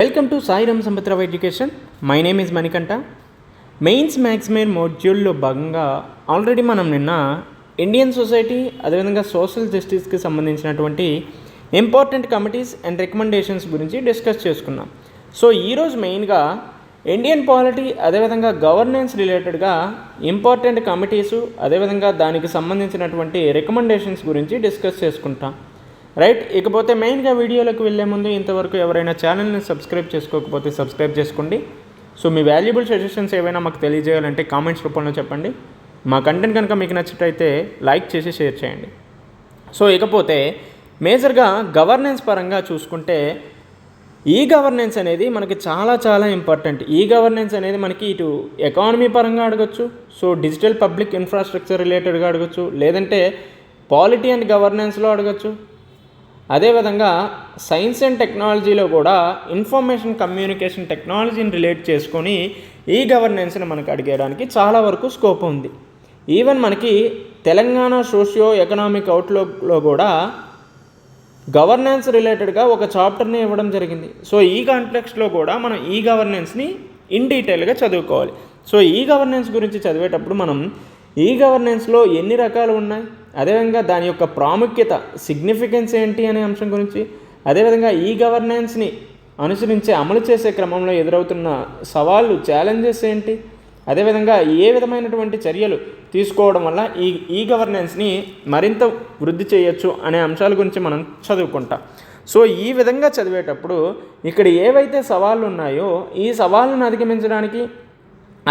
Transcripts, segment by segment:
Welcome to Sairam Sampath Rao education. My name is Manikanta. Mains మ్యాక్స్మేర్ మోడ్యూల్లో భాగంగా ఆల్రెడీ మనం నిన్న ఇండియన్ సొసైటీ అదేవిధంగా సోషల్ జస్టిస్కి సంబంధించినటువంటి ఇంపార్టెంట్ కమిటీస్ అండ్ రికమెండేషన్స్ గురించి డిస్కస్ చేసుకున్నాం. సో ఈరోజు మెయిన్గా ఇండియన్ పాలిటీ అదేవిధంగా గవర్నెన్స్ రిలేటెడ్గా ఇంపార్టెంట్ కమిటీసు అదేవిధంగా దానికి సంబంధించినటువంటి రికమెండేషన్స్ గురించి డిస్కస్ చేసుకుంటాం. రైట్. ఇకపోతే మెయిన్గా వీడియోలోకి వెళ్ళే ముందు ఇంతవరకు ఎవరైనా ఛానల్ని సబ్స్క్రైబ్ చేసుకోకపోతే సబ్స్క్రైబ్ చేసుకోండి. సో మీ వాల్యుబుల్ సజెషన్స్ ఏవైనా మాకు తెలియజేయాలంటే కామెంట్స్ రూపంలో చెప్పండి. మా కంటెంట్ కనుక మీకు నచ్చినట్లయితే లైక్ చేసి షేర్ చేయండి. సో ఇకపోతే మేజర్గా గవర్నెన్స్ పరంగా చూసుకుంటే ఈ గవర్నెన్స్ అనేది మనకి చాలా ఇంపార్టెంట్. ఈ గవర్నెన్స్ అనేది మనకి ఇటు ఎకానమీ పరంగా అడగచ్చు, సో డిజిటల్ పబ్లిక్ ఇన్ఫ్రాస్ట్రక్చర్ రిలేటెడ్గా అడగచ్చు, లేదంటే పాలిటీ అండ్ గవర్నెన్స్లో అడగచ్చు. అదేవిధంగా సైన్స్ అండ్ టెక్నాలజీలో కూడా ఇన్ఫర్మేషన్ కమ్యూనికేషన్ టెక్నాలజీని రిలేట్ చేసుకొని ఈ గవర్నెన్స్ని మనకు అడిగేయడానికి చాలా వరకు స్కోప్ ఉంది. ఈవెన్ మనకి తెలంగాణ సోషియో ఎకనామిక్ అవుట్లుక్లో కూడా గవర్నెన్స్ రిలేటెడ్గా ఒక చాప్టర్ని ఇవ్వడం జరిగింది. సో ఈ కాంటెక్స్ట్లో కూడా మనం ఈ గవర్నెన్స్ని ఇన్ డీటెయిల్గా చదువుకోవాలి. సో ఈ గవర్నెన్స్ గురించి చదివేటప్పుడు మనం ఈ గవర్నెన్స్లో ఎన్ని రకాలు ఉన్నాయి, అదేవిధంగా దాని యొక్క ప్రాముఖ్యత సిగ్నిఫికెన్స్ ఏంటి అనే అంశం గురించి, అదేవిధంగా ఈ గవర్నెన్స్ని అనుసరించి అమలు చేసే క్రమంలో ఎదురవుతున్న సవాళ్ళు ఛాలెంజెస్ ఏంటి, అదేవిధంగా ఏ విధమైనటువంటి చర్యలు తీసుకోవడం వల్ల ఈ గవర్నెన్స్ని మరింత వృద్ధి చేయొచ్చు అనే అంశాల గురించి మనం చదువుకుంటాం. సో ఈ విధంగా చదివేటప్పుడు ఇక్కడ ఏవైతే సవాళ్ళు ఉన్నాయో ఈ సవాళ్ళను అధిగమించడానికి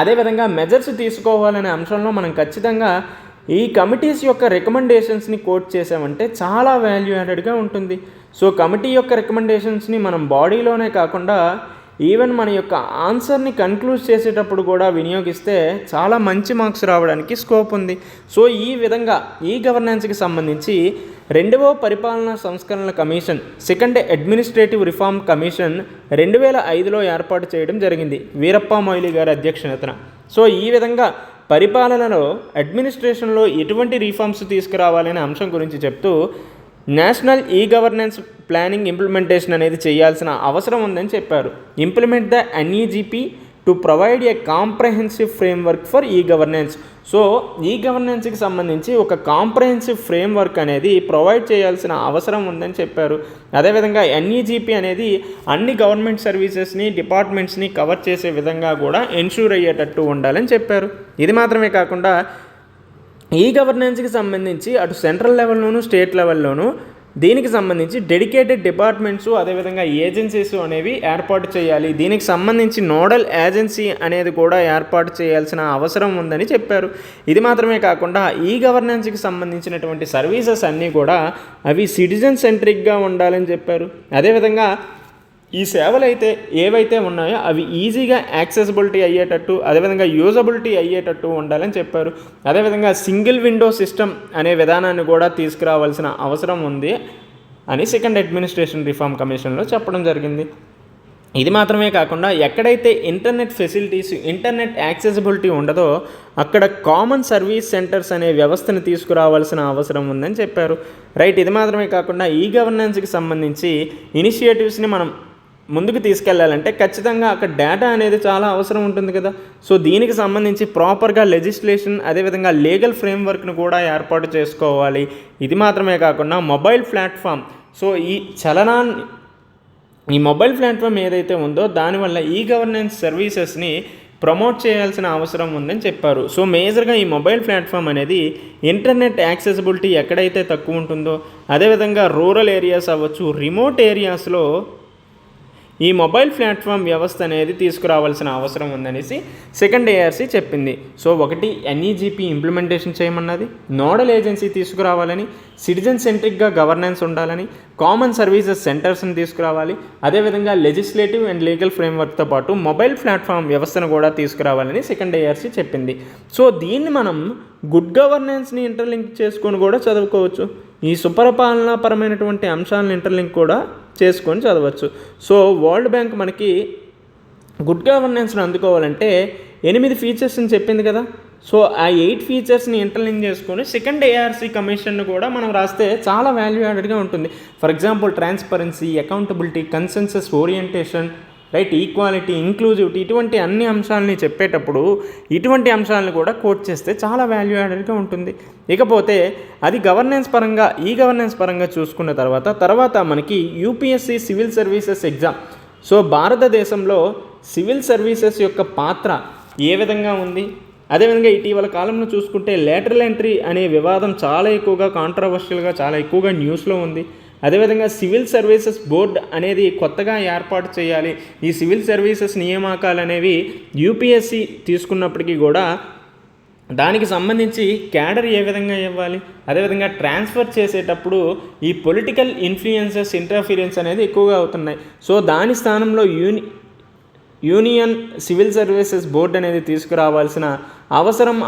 అదేవిధంగా మెజర్స్ తీసుకోవాలనే అంశంలో మనం ఖచ్చితంగా ఈ కమిటీస్ యొక్క రికమెండేషన్స్ని కోట్ చేసామంటే చాలా వాల్యూ యాడెడ్గా ఉంటుంది. సో కమిటీ యొక్క రికమెండేషన్స్ని మనం బాడీలోనే కాకుండా ఈవెన్ మన యొక్క ఆన్సర్ని కన్క్లూడ్ చేసేటప్పుడు కూడా వినియోగిస్తే చాలా మంచి మార్క్స్ రావడానికి స్కోప్ ఉంది. సో ఈ విధంగా ఈ గవర్నెన్స్కి సంబంధించి 2వ పరిపాలనా సంస్కరణల commission, second administrative reform commission 2005లో ఏర్పాటు చేయడం జరిగింది వీరప్ప మొయిలీ గారి అధ్యక్షతన. సో ఈ విధంగా పరిపాలనలో అడ్మినిస్ట్రేషన్లో ఎటువంటి రిఫార్మ్స్ తీసుకురావాలనే అంశం గురించి చెప్తూ national e governance planning implementation అనేది చేయాల్సిన అవసరం ఉందని చెప్పారు. Implement the NeGP to provide a comprehensive framework for e governance. So ఈ గవర్నెన్స్కి సంబంధించి ఒక కాంప్రహెన్సివ్ ఫ్రేమ్వర్క్ అనేది ప్రొవైడ్ చేయాల్సిన అవసరం ఉందని చెప్పారు. అదేవిధంగా ఎన్ఈజీపీ అనేది అన్ని గవర్నమెంట్ సర్వీసెస్ని డిపార్ట్మెంట్స్ని కవర్ చేసే విధంగా కూడా ఎన్ష్యూర్ అయ్యేటట్టు ఉండాలని చెప్పారు. ఇది మాత్రమే కాకుండా ఈ గవర్నెన్స్కి సంబంధించి అటు సెంట్రల్ లెవెల్లోనూ స్టేట్ లెవెల్లోనూ దీనికి సంబంధించి డెడికేటెడ్ డిపార్ట్మెంట్స్ అదేవిధంగా ఏజెన్సీస్ అనేవి ఏర్పాటు చేయాలి. దీనికి సంబంధించి నోడల్ ఏజెన్సీ అనేది కూడా ఏర్పాటు చేయాల్సిన అవసరం ఉందని చెప్పారు. ఇది మాత్రమే కాకుండా ఈ గవర్నెన్స్కి సంబంధించినటువంటి సర్వీసెస్ అన్నీ కూడా అవి సిటిజన్ సెంట్రిక్గా ఉండాలని చెప్పారు. అదేవిధంగా ఈ సేవలు అయితే ఏవైతే ఉన్నాయో అవి ఈజీగా యాక్సెసిబిలిటీ అయ్యేటట్టు అదేవిధంగా యూజబిలిటీ అయ్యేటట్టు ఉండాలని చెప్పారు. అదేవిధంగా సింగిల్ విండో సిస్టమ్ అనే విధానాన్ని కూడా తీసుకురావాల్సిన అవసరం ఉంది అని సెకండ్ అడ్మినిస్ట్రేషన్ రిఫార్మ్ కమిషన్లో చెప్పడం జరిగింది. ఇది మాత్రమే కాకుండా ఎక్కడైతే ఇంటర్నెట్ ఫెసిలిటీస్ ఇంటర్నెట్ యాక్సెసిబిలిటీ ఉండదో అక్కడ కామన్ సర్వీస్ సెంటర్స్ అనే వ్యవస్థను తీసుకురావాల్సిన అవసరం ఉందని చెప్పారు. రైట్. ఇది మాత్రమే కాకుండా ఈ గవర్నెన్స్కి సంబంధించి ఇనిషియేటివ్స్ని మనం ముందుకు తీసుకెళ్లాలంటే ఖచ్చితంగా అక్కడ డేటా అనేది చాలా అవసరం ఉంటుంది కదా. సో దీనికి సంబంధించి ప్రాపర్గా లెజిస్లేషన్ అదేవిధంగా లీగల్ ఫ్రేమ్వర్క్ను కూడా ఏర్పాటు చేసుకోవాలి. ఇది మాత్రమే కాకుండా మొబైల్ ప్లాట్ఫామ్, సో ఈ మొబైల్ ప్లాట్ఫామ్ ఏదైతే ఉందో దానివల్ల ఈ గవర్నెన్స్ సర్వీసెస్ని ప్రమోట్ చేయాల్సిన అవసరం ఉందని చెప్పారు. సో మేజర్గా ఈ మొబైల్ ప్లాట్ఫామ్ అనేది ఇంటర్నెట్ యాక్సెసిబిలిటీ ఎక్కడైతే తక్కువ ఉంటుందో అదేవిధంగా రూరల్ ఏరియాస్ అవ్వచ్చు, రిమోట్ ఏరియాస్లో ఈ మొబైల్ ప్లాట్ఫామ్ వ్యవస్థ అనేది తీసుకురావాల్సిన అవసరం ఉందనేసి సెకండ్ ఏఆర్సీ చెప్పింది. సో ఒకటి ఎన్ఈజీపీ ఇంప్లిమెంటేషన్ చేయమన్నది, నోడల్ ఏజెన్సీ తీసుకురావాలని, సిటిజన్ సెంట్రిక్గా గవర్నెన్స్ ఉండాలని, కామన్ సర్వీసెస్ సెంటర్స్ని తీసుకురావాలి, అదేవిధంగా లెజిస్లేటివ్ అండ్ లీగల్ ఫ్రేమ్వర్క్తో పాటు మొబైల్ ప్లాట్ఫామ్ వ్యవస్థను కూడా తీసుకురావాలని సెకండ్ ఏఆర్సీ చెప్పింది. సో దీన్ని మనం గుడ్ గవర్నెన్స్ని ఇంటర్లింక్ చేసుకొని కూడా చదువుకోవచ్చు. ఈ సుపరిపాలనాపరమైనటువంటి అంశాలను ఇంటర్లింక్ కూడా చేసుకొని చదవచ్చు. సో వరల్డ్ బ్యాంక్ మనకి గుడ్ గవర్నెన్స్ని అందుకోవాలంటే 8 ఫీచర్స్ని చెప్పింది కదా. సో ఆ 8 ఫీచర్స్ని ఇంటర్లింక్ చేసుకొని సెకండ్ ఏఆర్సీ కమిషన్ను కూడా మనం రాస్తే చాలా వాల్యూ యాడెడ్గా ఉంటుంది. For example transparency, accountability, consensus orientation, right. Equality, inclusivity, ఇటువంటి అన్ని అంశాలని చెప్పేటప్పుడు ఇటువంటి అంశాలను కూడా కోట్ చేస్తే చాలా వాల్యూ యాడెడ్గా ఉంటుంది. ఇకపోతే అది గవర్నెన్స్ పరంగా, ఈ గవర్నెన్స్ పరంగా చూసుకున్న తర్వాత మనకి UPSC civil services exam. So భారతదేశంలో సివిల్ సర్వీసెస్ యొక్క పాత్ర ఏ విధంగా ఉంది, అదేవిధంగా ఇటీవల కాలంలో చూసుకుంటే లేటరల్ ఎంట్రీ అనే వివాదం చాలా ఎక్కువగా కాంట్రవర్షియల్గా, చాలా ఎక్కువగా న్యూస్లో ఉంది. అదేవిధంగా సివిల్ సర్వీసెస్ బోర్డ్ అనేది కొత్తగా ఏర్పాటు చేయాలి. ఈ సివిల్ సర్వీసెస్ నియామకాలు అనేవి యూపీఎస్సీ తీసుకున్నప్పటికీ కూడా దానికి సంబంధించి క్యాడర్ ఏ విధంగా ఇవ్వాలి, అదేవిధంగా ట్రాన్స్ఫర్ చేసేటప్పుడు ఈ పొలిటికల్ ఇన్ఫ్లుయెన్సెస్, ఇంటర్ఫీరెన్స్ అనేది ఎక్కువగా అవుతున్నాయి. సో దాని స్థానంలో యూనియన్ సివిల్ సర్వీసెస్ బోర్డు అనేది తీసుకురావాల్సిన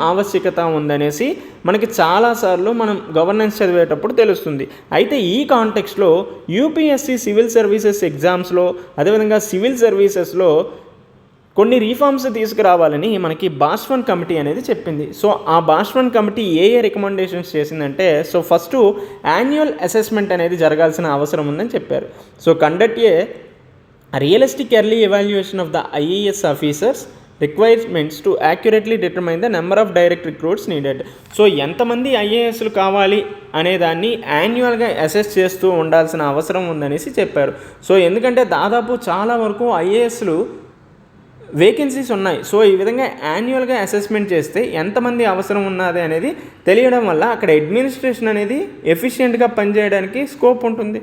ఆవశ్యకత ఉందనేసి మనకి చాలాసార్లు మనం గవర్నెన్స్ చదివేటప్పుడు తెలుస్తుంది. అయితే ఈ కాంటెక్స్లో యూపీఎస్సీ సివిల్ సర్వీసెస్ ఎగ్జామ్స్లో, అదేవిధంగా సివిల్ సర్వీసెస్లో కొన్ని రీఫార్మ్స్ తీసుకురావాలని మనకి బాష్వన్ కమిటీ అనేది చెప్పింది. సో ఆ బాష్వన్ కమిటీ ఏ రికమెండేషన్స్ చేసిందంటే, సో ఫస్ట్ యాన్యువల్ అసెస్మెంట్ అనేది జరగాల్సిన అవసరం ఉందని చెప్పారు. So conduct A realistic early evaluation of the IAS officers requirements to accurately determine the number of direct recruits needed. So ఎంతమంది ఐఏఎస్లు కావాలి అనేదాన్ని యాన్యువల్గా అసెస్ చేస్తూ ఉండాల్సిన అవసరం ఉందనేసి చెప్పారు. సో ఎందుకంటే దాదాపు చాలా వరకు ఐఏఎస్లు వేకెన్సీస్ ఉన్నాయి. సో ఈ విధంగా యాన్యువల్గా అసెస్మెంట్ చేస్తే ఎంతమంది అవసరం ఉన్నది అనేది తెలియడం వల్ల అక్కడ అడ్మినిస్ట్రేషన్ అనేది ఎఫిషియెంట్గా పనిచేయడానికి స్కోప్ ఉంటుంది.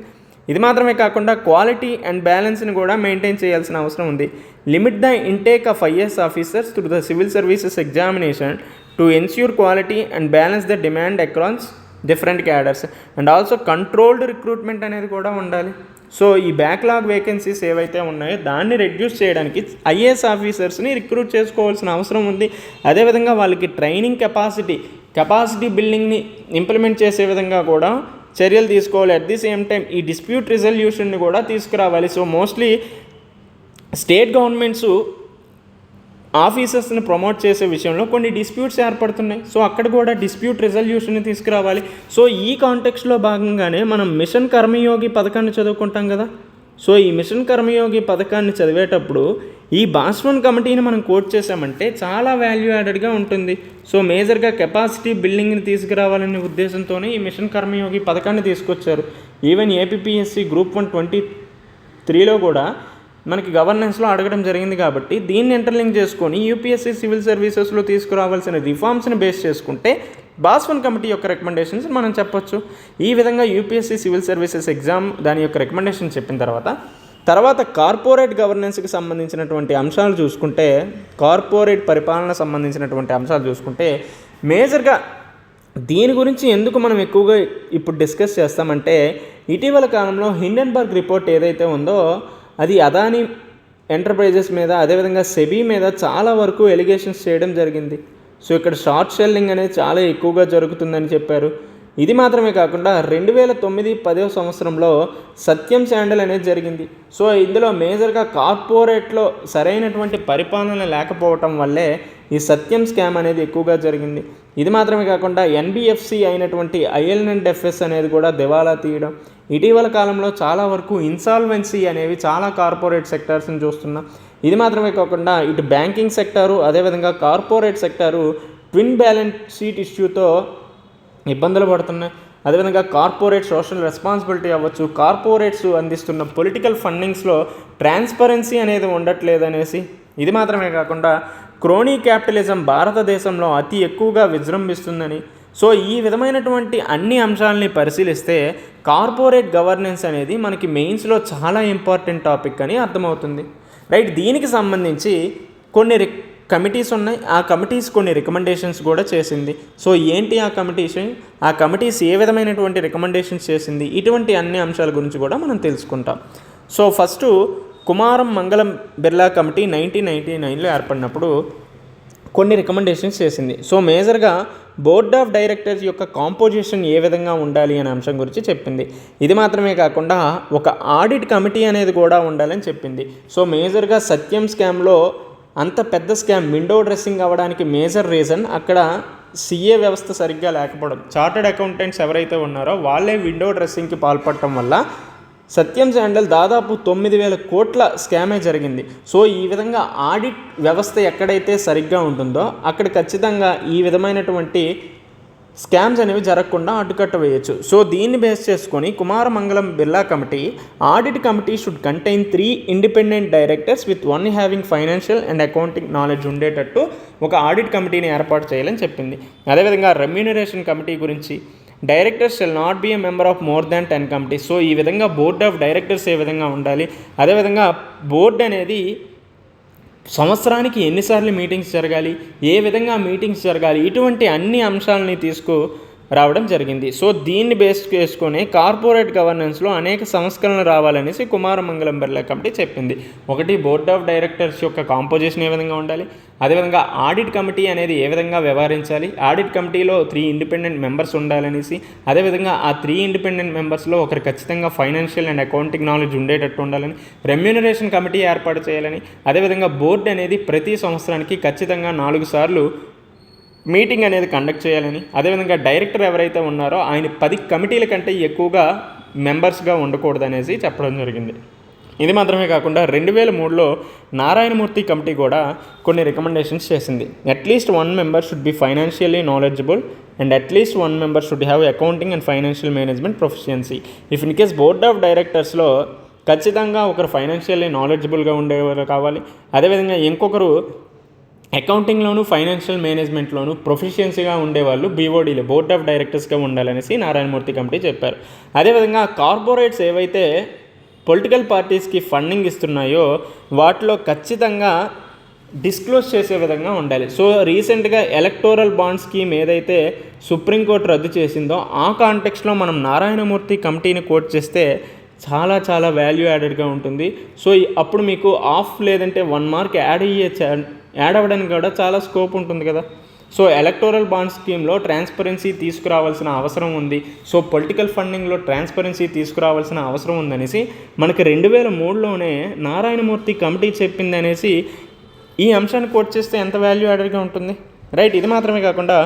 ఇది మాత్రమే కాకుండా క్వాలిటీ అండ్ బ్యాలెన్స్ని కూడా మెయింటైన్ చేయాల్సిన అవసరం ఉంది. Limit the intake of IAS officers to the civil services examination to ensure quality and balance the demand across different cadres and also controlled recruitment అనేది కూడా ఉండాలి. సో ఈ బ్యాక్లాగ్ వేకెన్సీస్ ఏవైతే ఉన్నాయో దాన్ని రెడ్యూస్ చేయడానికి ఐఏఎస్ ఆఫీసర్స్ని రిక్రూట్ చేసుకోవాల్సిన అవసరం ఉంది. అదేవిధంగా వాళ్ళకి ట్రైనింగ్ కెపాసిటీ బిల్డింగ్ని ఇంప్లిమెంట్ చేసే విధంగా కూడా చర్యలు తీసుకోవాలి. అట్ ది సేమ్ టైం ఈ డిస్ప్యూట్ రిజల్యూషన్ని కూడా తీసుకురావాలి. సో మోస్ట్లీ స్టేట్ గవర్నమెంట్స్ ఆఫీసర్స్ని ప్రమోట్ చేసే విషయంలో కొన్ని డిస్ప్యూట్స్ ఏర్పడుతున్నాయి. సో అక్కడ కూడా డిస్ప్యూట్ రిజల్యూషన్ని తీసుకురావాలి. సో ఈ కాంటెక్స్లో భాగంగానే మనం మిషన్ కర్మయోగి పథకాన్ని చదువుకుంటాం కదా. సో ఈ మిషన్ కర్మయోగి పథకాన్ని చదివేటప్పుడు ఈ బాస్వన్ కమిటీని మనం కోట్ చేసామంటే చాలా వాల్యూ యాడెడ్గా ఉంటుంది. సో మేజర్గా కెపాసిటీ బిల్డింగ్ని తీసుకురావాలనే ఉద్దేశంతోనే ఈ మిషన్ కర్మయోగి పథకాన్ని తీసుకొచ్చారు. ఈవెన్ ఏపీఎస్సీ గ్రూప్ 123లో కూడా మనకి గవర్నెన్స్లో అడగడం జరిగింది కాబట్టి దీన్ని ఇంటర్లింక్ చేసుకొని యూపీఎస్సీ సివిల్ సర్వీసెస్లో తీసుకురావాల్సిన రిఫార్మ్స్ని బేస్ చేసుకుంటే బాస్వన్ కమిటీ యొక్క రికమెండేషన్స్ మనం చెప్పొచ్చు. ఈ విధంగా యూపీఎస్సీ సివిల్ సర్వీసెస్ ఎగ్జామ్ దాని యొక్క రికమెండేషన్ చెప్పిన తర్వాత కార్పొరేట్ గవర్నెన్స్కి సంబంధించినటువంటి అంశాలు చూసుకుంటే, కార్పొరేట్ పరిపాలన సంబంధించినటువంటి అంశాలు చూసుకుంటే మేజర్గా దీని గురించి ఎందుకు మనం ఎక్కువగా ఇప్పుడు డిస్కస్ చేస్తామంటే, ఇటీవల కాలంలో హిండెన్బర్గ్ రిపోర్ట్ ఏదైతే ఉందో అది అదానీ ఎంటర్ప్రైజెస్ మీద, అదేవిధంగా సెబీ మీద చాలా వరకు ఎలిగేషన్స్ చేయడం జరిగింది. సో ఇక్కడ షార్ట్ సెల్లింగ్ అనేది చాలా ఎక్కువగా జరుగుతుందని చెప్పారు. ఇది మాత్రమే కాకుండా 2009-10 సంవత్సరంలో సత్యం శాండల్ అనేది జరిగింది. సో ఇందులో మేజర్గా కార్పొరేట్లో సరైనటువంటి పరిపాలన లేకపోవటం వల్లే ఈ సత్యం స్కామ్ అనేది ఎక్కువగా జరిగింది. ఇది మాత్రమే కాకుండా ఎన్బిఎఫ్సి అయినటువంటి ఐఎల్ఎండ్ఎఫ్ఎస్ అనేది కూడా దివాలా తీయడం, ఇటీవల కాలంలో చాలా వరకు ఇన్సాల్వెన్సీ అనేవి చాలా కార్పొరేట్ సెక్టార్స్ని చూస్తున్నాం. ఇది మాత్రమే కాకుండా ఇటు బ్యాంకింగ్ సెక్టారు, అదేవిధంగా corporate sector twin balance sheet ఇష్యూతో ఇబ్బందులు పడుతున్నాయి. అదేవిధంగా కార్పొరేట్ సోషల్ రెస్పాన్సిబిలిటీ అవ్వచ్చు, కార్పొరేట్స్ అందిస్తున్న పొలిటికల్ ఫండింగ్స్లో ట్రాన్స్పరెన్సీ అనేది ఉండట్లేదనేసి, ఇది మాత్రమే కాకుండా క్రోనీ క్యాపిటలిజం భారతదేశంలో అతి ఎక్కువగా విజృంభిస్తుందని. సో ఈ విధమైనటువంటి అన్ని అంశాలని పరిశీలిస్తే కార్పొరేట్ గవర్నెన్స్ అనేది మనకి మెయిన్స్లో చాలా ఇంపార్టెంట్ టాపిక్ అని అర్థమవుతుంది. రైట్. దీనికి సంబంధించి కొన్ని కమిటీస్ ఉన్నాయి. ఆ కమిటీస్ కొన్ని రికమెండేషన్స్ కూడా చేసింది. సో ఏంటి ఆ కమిటీస్ ఏ విధమైనటువంటి రికమెండేషన్స్ చేసింది, ఇటువంటి అన్ని అంశాల గురించి కూడా మనం తెలుసుకుంటాం. సో ఫస్ట్ కుమారం మంగళం బిర్లా కమిటీ 1999లో ఏర్పడినప్పుడు కొన్ని రికమెండేషన్స్ చేసింది. సో మేజర్గా బోర్డ్ ఆఫ్ డైరెక్టర్స్ యొక్క కాంపోజిషన్ ఏ విధంగా ఉండాలి అనే అంశం గురించి చెప్పింది. ఇది మాత్రమే కాకుండా ఒక ఆడిట్ కమిటీ అనేది కూడా ఉండాలని చెప్పింది. సో మేజర్గా సత్యం స్కామ్లో అంత పెద్ద స్కామ్ విండో డ్రెస్సింగ్ అవ్వడానికి మేజర్ రీజన్ అక్కడ సిఏ వ్యవస్థ సరిగ్గా లేకపోవడం. చార్టర్డ్ అకౌంటెంట్స్ ఎవరైతే ఉన్నారో వాళ్ళే విండో డ్రెస్సింగ్కి పాల్పడటం వల్ల సత్యం శాండల్ దాదాపు 9,000 కోట్ల స్కామే జరిగింది. సో ఈ విధంగా ఆడిట్ వ్యవస్థ ఎక్కడైతే సరిగ్గా ఉంటుందో అక్కడ ఖచ్చితంగా ఈ విధమైనటువంటి స్కామ్స్ అనేవి జరగకుండా అడ్డుకట్ట వేయచ్చు. సో దీన్ని బేస్ చేసుకొని Kumar Mangalam Birla committee audit committee should contain 3 independent directors with one having financial and accounting knowledge ఉండేటట్టు ఒక ఆడిట్ కమిటీని ఏర్పాటు చేయాలని చెప్పింది. అదేవిధంగా రెమ్యూనరేషన్ కమిటీ గురించి directors shall not be a member of more than 10 committees. So ఈ విధంగా బోర్డ్ ఆఫ్ డైరెక్టర్స్ ఏ విధంగా ఉండాలి, అదేవిధంగా బోర్డు అనేది సంవత్సరానికి ఎన్నిసార్లు మీటింగ్స్ జరగాలి, ఏ విధంగా మీటింగ్స్ జరగాలి, ఇటువంటి అన్ని అంశాలని రావడం జరిగింది. సో దీన్ని బేస్ చేసుకొని కార్పొరేట్ గవర్నెన్స్లో అనేక సంస్కరణలు రావాలనేసి కుమార మంగళం బిర్లా కమిటీ చెప్పింది. ఒకటి, బోర్డ్ ఆఫ్ డైరెక్టర్స్ యొక్క కాంపోజిషన్ ఏ విధంగా ఉండాలి, అదేవిధంగా ఆడిట్ కమిటీ అనేది ఏ విధంగా వ్యవహరించాలి, ఆడిట్ కమిటీలో 3 ఇండిపెండెంట్ మెంబర్స్ ఉండాలనేసి, అదేవిధంగా ఆ 3 ఇండిపెండెంట్ మెంబర్స్లో ఒకరు ఖచ్చితంగా ఫైనాన్షియల్ అండ్ అకౌంటింగ్ నాలెడ్జ్ ఉండేటట్టు ఉండాలని, రెమ్యూనరేషన్ కమిటీ ఏర్పాటు చేయాలని, అదేవిధంగా బోర్డు అనేది ప్రతి సంవత్సరానికి ఖచ్చితంగా 4 సార్లు మీటింగ్ అనేది కండక్ట్ చేయాలని, అదేవిధంగా డైరెక్టర్ ఎవరైతే ఉన్నారో ఆయన 10 కమిటీల కంటే ఎక్కువగా మెంబర్స్గా ఉండకూడదనేసి చెప్పడం జరిగింది. ఇది మాత్రమే కాకుండా 2003లో నారాయణమూర్తి కమిటీ కూడా కొన్ని రికమెండేషన్స్ చేసింది. At least 1 member should be financially knowledgeable and at least 1 member should have accounting and financial management proficiency. If in case board of డైరెక్టర్స్లో ఖచ్చితంగా ఒకరు ఫైనాన్షియల్లీ నాలెడ్జబుల్గా ఉండేవారు కావాలి, అదేవిధంగా ఇంకొకరు అకౌంటింగ్లోను ఫైనాన్షియల్ మేనేజ్మెంట్లోను ప్రొఫిషియన్సీగా ఉండేవాళ్ళు బీఓడీలు బోర్డ్ ఆఫ్ డైరెక్టర్స్గా ఉండాలనేసి నారాయణమూర్తి కమిటీ చెప్పారు. అదేవిధంగా కార్పొరేట్స్ ఏవైతే పొలిటికల్ పార్టీస్కి ఫండింగ్ ఇస్తున్నాయో వాటిలో ఖచ్చితంగా డిస్క్లోజ్ చేసే విధంగా ఉండాలి. సో రీసెంట్గా ఎలక్టోరల్ బాండ్ స్కీమ్ ఏదైతే సుప్రీంకోర్టు రద్దు చేసిందో ఆ కాంటెక్స్లో మనం నారాయణమూర్తి కమిటీని కోట్ చేస్తే చాలా వాల్యూ యాడెడ్గా ఉంటుంది. సో అప్పుడు మీకు ఆఫ్ లేదంటే 1 మార్క్ యాడ్ అవ్వడానికి కూడా చాలా స్కోప్ ఉంటుంది కదా. సో ఎలక్టోరల్ బాండ్ స్కీమ్లో ట్రాన్స్పరెన్సీ తీసుకురావాల్సిన అవసరం ఉంది. సో పొలిటికల్ ఫండింగ్లో ట్రాన్స్పరెన్సీ తీసుకురావాల్సిన అవసరం ఉందనేసి మనకి 2003లోనే నారాయణమూర్తి కమిటీ చెప్పింది అనేసి ఈ అంశాన్ని కోట్ చేస్తే ఎంత వాల్యూ యాడెడ్గా ఉంటుంది, రైట్. ఇది మాత్రమే కాకుండా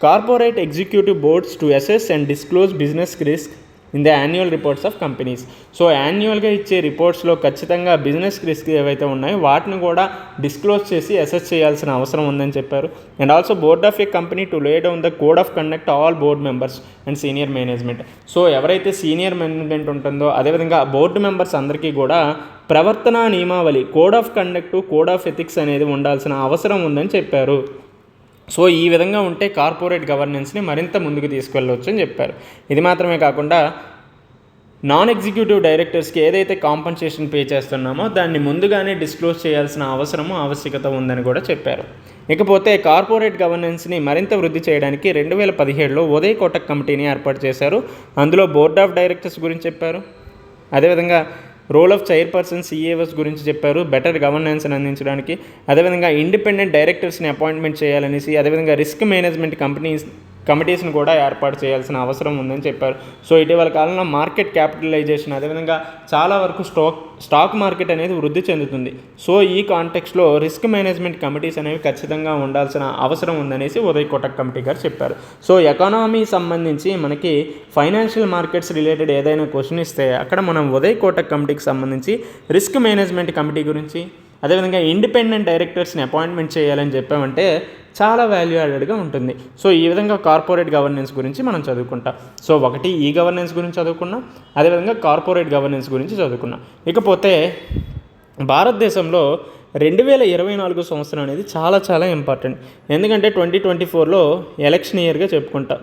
corporate executive boards to assess and disclose business risk in the annual reports of companies. So యాన్యువల్గా ఇచ్చే రిపోర్ట్స్లో ఖచ్చితంగా బిజినెస్ రిస్క్ ఏవైతే ఉన్నాయో వాటిని కూడా డిస్క్లోజ్ చేసి అసెస్ చేయాల్సిన అవసరం ఉందని చెప్పారు. And also board of A company to lay down the code of conduct all board members and senior management. So ఎవరైతే సీనియర్ మేనేజ్మెంట్ ఉంటుందో అదేవిధంగా బోర్డు మెంబర్స్ అందరికీ కూడా ప్రవర్తనా నియమావళి code of conduct code of ethics అనేది ఉండాల్సిన అవసరం ఉందని చెప్పారు. సో ఈ విధంగా ఉంటే కార్పొరేట్ గవర్నెన్స్ని మరింత ముందుకు తీసుకెళ్ళవచ్చు అని చెప్పారు. ఇది మాత్రమే కాకుండా నాన్ ఎగ్జిక్యూటివ్ డైరెక్టర్స్కి ఏదైతే కాంపన్సేషన్ పే చేస్తున్నామో దాన్ని ముందుగానే డిస్క్లోజ్ చేయాల్సిన ఆవశ్యకత ఉందని కూడా చెప్పారు. ఇకపోతే కార్పొరేట్ గవర్నెన్స్ని మరింత వృద్ధి చేయడానికి 2017లో ఉదయ్ కోటక్ కమిటీని ఏర్పాటు చేశారు. అందులో బోర్డ్ ఆఫ్ డైరెక్టర్స్ గురించి చెప్పారు, అదేవిధంగా రోల్ ఆఫ్ చైర్పర్సన్ సిఏఓస్ గురించి చెప్పారు బెటర్ గవర్నెన్స్ని అందించడానికి, అదేవిధంగా ఇండిపెండెంట్ డైరెక్టర్స్ని అపాయింట్మెంట్ చేయాలనేసి, అదేవిధంగా రిస్క్ మేనేజ్మెంట్ కమిటీస్ని కూడా ఏర్పాటు చేయాల్సిన అవసరం ఉందని చెప్పారు. సో ఇటీవల కాలంలో మార్కెట్ క్యాపిటలైజేషన్ అదేవిధంగా చాలా వరకు స్టాక్ మార్కెట్ అనేది వృద్ధి చెందుతుంది. సో ఈ కాంటెక్స్లో రిస్క్ మేనేజ్మెంట్ కమిటీస్ అనేవి ఖచ్చితంగా ఉండాల్సిన అవసరం ఉందనేసి ఉదయ్ కోటక్ కమిటీ గారు చెప్పారు. సో ఎకానమీ సంబంధించి మనకి ఫైనాన్షియల్ మార్కెట్స్ రిలేటెడ్ ఏదైనా క్వశ్చన్ ఇస్తే అక్కడ మనం ఉదయ్ కోటక్ కమిటీకి సంబంధించి రిస్క్ మేనేజ్మెంట్ కమిటీ గురించి అదేవిధంగా ఇండిపెండెంట్ డైరెక్టర్స్ని అపాయింట్మెంట్ చేయాలని చెప్పామంటే చాలా వాల్యూ యాడెడ్గా ఉంటుంది. సో ఈ విధంగా కార్పొరేట్ గవర్నెన్స్ గురించి మనం చదువుకుంటాం. సో ఒకటి ఈ గవర్నెన్స్ గురించి చదువుకున్నాం, అదేవిధంగా కార్పొరేట్ గవర్నెన్స్ గురించి చదువుకున్నాం. ఇకపోతే భారతదేశంలో 2024 సంవత్సరం అనేది చాలా ఇంపార్టెంట్. ఎందుకంటే 2024లో ఎలక్షన్ ఇయర్గా చెప్పుకుంటాం.